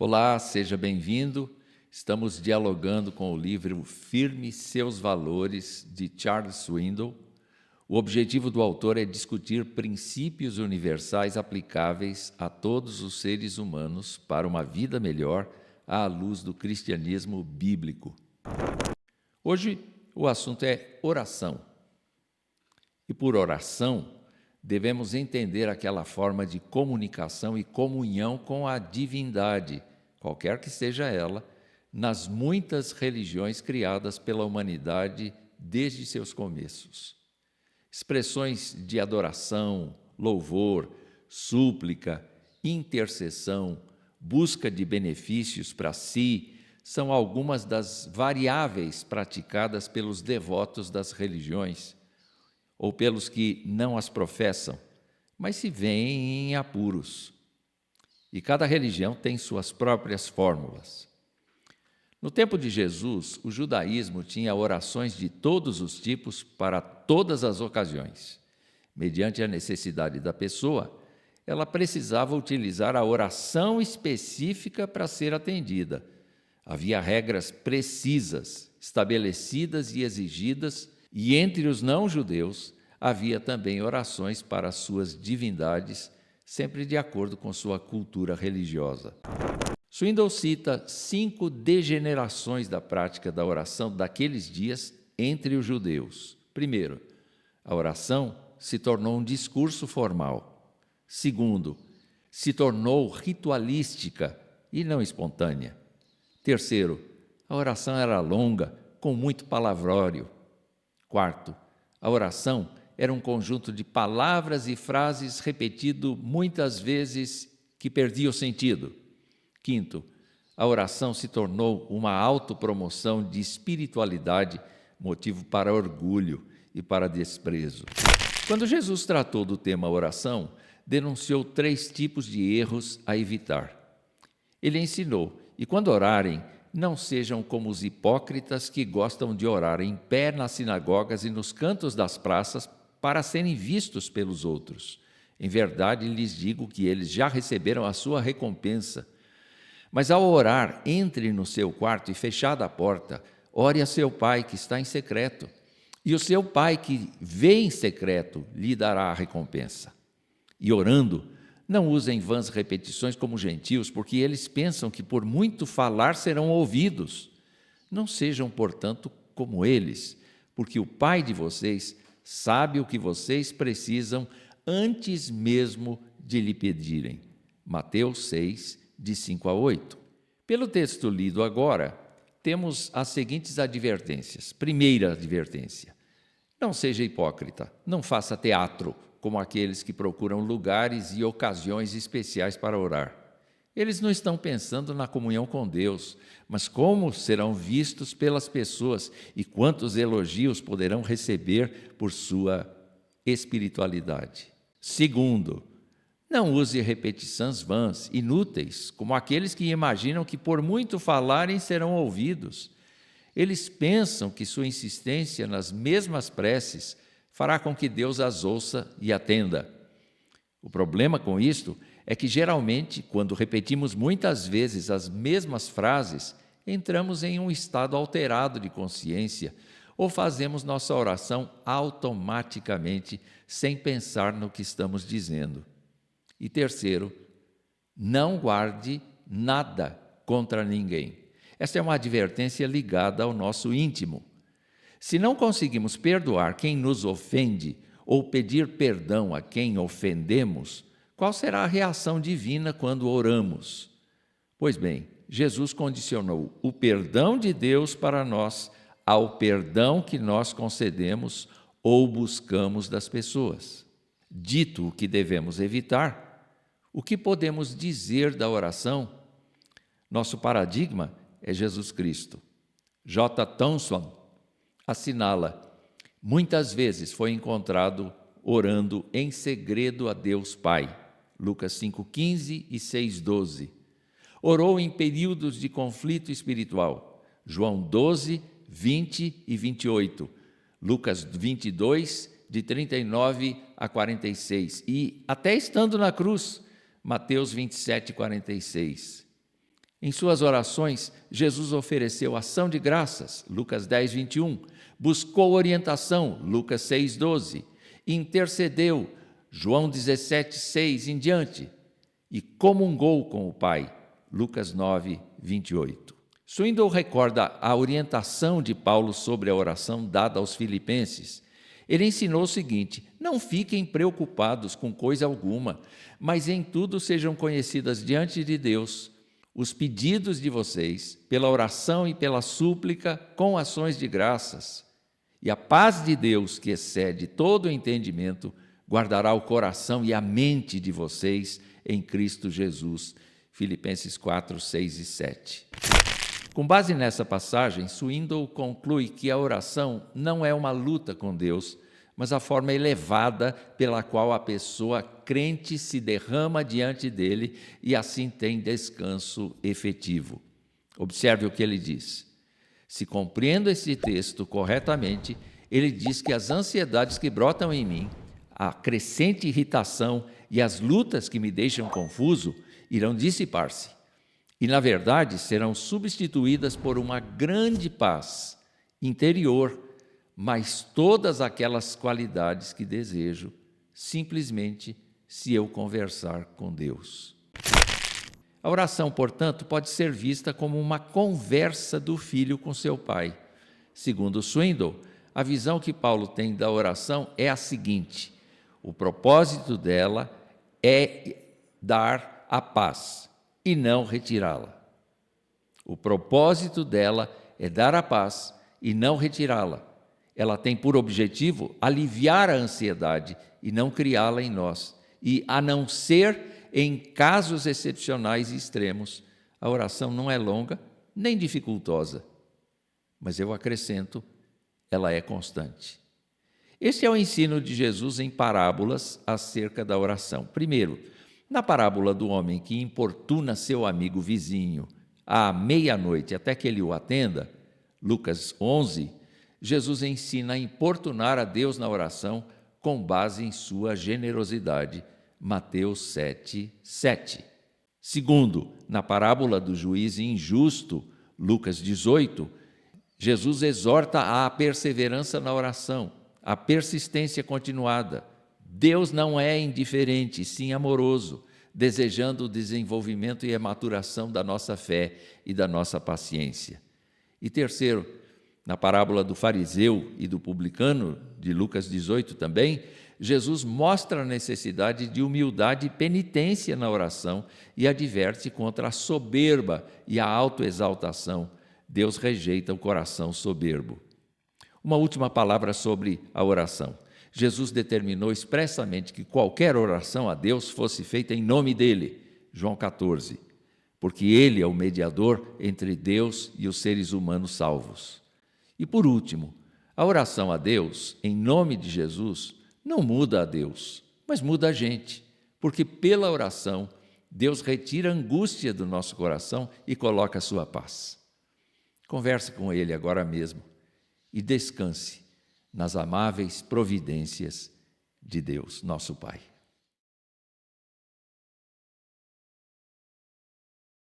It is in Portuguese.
Olá, seja bem-vindo. Estamos dialogando com o livro Firme Seus Valores, de Charles Swindoll. O objetivo do autor é discutir princípios universais aplicáveis a todos os seres humanos para uma vida melhor à luz do cristianismo bíblico. Hoje, o assunto é oração. E por oração, devemos entender aquela forma de comunicação e comunhão com a divindade, qualquer que seja ela, nas muitas religiões criadas pela humanidade desde seus começos. Expressões de adoração, louvor, súplica, intercessão, busca de benefícios para si, são algumas das variáveis praticadas pelos devotos das religiões, ou pelos que não as professam, mas se veem em apuros. E cada religião tem suas próprias fórmulas. No tempo de Jesus, o judaísmo tinha orações de todos os tipos para todas as ocasiões. Mediante a necessidade da pessoa, ela precisava utilizar a oração específica para ser atendida. Havia regras precisas, estabelecidas e exigidas, e entre os não-judeus havia também orações para as suas divindades, sempre de acordo com sua cultura religiosa. Swindoll cita 5 degenerações da prática da oração daqueles dias entre os judeus. Primeiro, a oração se tornou um discurso formal. Segundo, se tornou ritualística e não espontânea. Terceiro, a oração era longa, com muito palavrório. Quarto, a oração era um conjunto de palavras e frases repetido muitas vezes que perdia o sentido. Quinto, a oração se tornou uma autopromoção de espiritualidade, motivo para orgulho e para desprezo. Quando Jesus tratou do tema oração, denunciou 3 tipos de erros a evitar. Ele ensinou, e quando orarem, não sejam como os hipócritas que gostam de orar em pé nas sinagogas e nos cantos das praças para serem vistos pelos outros. Em verdade, lhes digo que eles já receberam a sua recompensa. Mas ao orar, entre no seu quarto e, fechada a porta, ore a seu pai que está em secreto. E o seu pai que vê em secreto lhe dará a recompensa. E orando, não usem vãs repetições como gentios, porque eles pensam que por muito falar serão ouvidos. Não sejam, portanto, como eles, porque o Pai de vocês sabe o que vocês precisam antes mesmo de lhe pedirem. Mateus 6, de 5 a 8. Pelo texto lido agora, temos as seguintes advertências. Primeira advertência: não seja hipócrita, não faça teatro, como aqueles que procuram lugares e ocasiões especiais para orar. Eles não estão pensando na comunhão com Deus, mas como serão vistos pelas pessoas e quantos elogios poderão receber por sua espiritualidade. Segundo, não use repetições vãs, inúteis, como aqueles que imaginam que por muito falarem serão ouvidos. Eles pensam que sua insistência nas mesmas preces fará com que Deus as ouça e atenda. O problema com isto é que, geralmente, quando repetimos muitas vezes as mesmas frases, entramos em um estado alterado de consciência ou fazemos nossa oração automaticamente, sem pensar no que estamos dizendo. E terceiro, não guarde nada contra ninguém. Esta é uma advertência ligada ao nosso íntimo. Se não conseguimos perdoar quem nos ofende ou pedir perdão a quem ofendemos, qual será a reação divina quando oramos? Pois bem, Jesus condicionou o perdão de Deus para nós ao perdão que nós concedemos ou buscamos das pessoas. Dito o que devemos evitar, o que podemos dizer da oração? Nosso paradigma é Jesus Cristo. J. Thomson assinala: muitas vezes foi encontrado orando em segredo a Deus Pai. Lucas 5,15 e 6,12. Orou em períodos de conflito espiritual. João 12, 20 e 28. Lucas 22, de 39 a 46. E, até estando na cruz, Mateus 27, 46. Em suas orações, Jesus ofereceu ação de graças, Lucas 10, 21, buscou orientação, Lucas 6, 12, intercedeu, João 17, 6 em diante, e comungou com o Pai, Lucas 9, 28. Swindoll recorda a orientação de Paulo sobre a oração dada aos filipenses. Ele ensinou o seguinte: não fiquem preocupados com coisa alguma, mas em tudo sejam conhecidas diante de Deus os pedidos de vocês, pela oração e pela súplica, com ações de graças. E a paz de Deus, que excede todo o entendimento, guardará o coração e a mente de vocês em Cristo Jesus. Filipenses 4, 6 e 7. Com base nessa passagem, Swindoll conclui que a oração não é uma luta com Deus, mas a forma elevada pela qual a pessoa crente se derrama diante dele e assim tem descanso efetivo. Observe o que ele diz. Se compreendo esse texto corretamente, ele diz que as ansiedades que brotam em mim, a crescente irritação e as lutas que me deixam confuso irão dissipar-se. E, na verdade, serão substituídas por uma grande paz interior, mas todas aquelas qualidades que desejo, simplesmente se eu conversar com Deus. A oração, portanto, pode ser vista como uma conversa do filho com seu pai. Segundo Swindoll, a visão que Paulo tem da oração é a seguinte: o propósito dela é dar a paz e não retirá-la. O propósito dela é dar a paz e não retirá-la. Ela tem por objetivo aliviar a ansiedade e não criá-la em nós. E, a não ser em casos excepcionais e extremos, a oração não é longa nem dificultosa. Mas eu acrescento, ela é constante. Este é o ensino de Jesus em parábolas acerca da oração. Primeiro, na parábola do homem que importuna seu amigo vizinho à meia-noite até que ele o atenda, Lucas 11, Jesus ensina a importunar a Deus na oração com base em sua generosidade, Mateus 7, 7. Segundo, na parábola do juiz injusto, Lucas 18, Jesus exorta à perseverança na oração, à persistência continuada. Deus não é indiferente, sim amoroso, desejando o desenvolvimento e a maturação da nossa fé e da nossa paciência. E terceiro, na parábola do fariseu e do publicano, de Lucas 18 também, Jesus mostra a necessidade de humildade e penitência na oração e adverte contra a soberba e a autoexaltação. Deus rejeita o coração soberbo. Uma última palavra sobre a oração. Jesus determinou expressamente que qualquer oração a Deus fosse feita em nome dele, João 14, porque ele é o mediador entre Deus e os seres humanos salvos. E por último, a oração a Deus, em nome de Jesus, não muda a Deus, mas muda a gente, porque pela oração, Deus retira a angústia do nosso coração e coloca a sua paz. Converse com Ele agora mesmo e descanse nas amáveis providências de Deus, nosso Pai.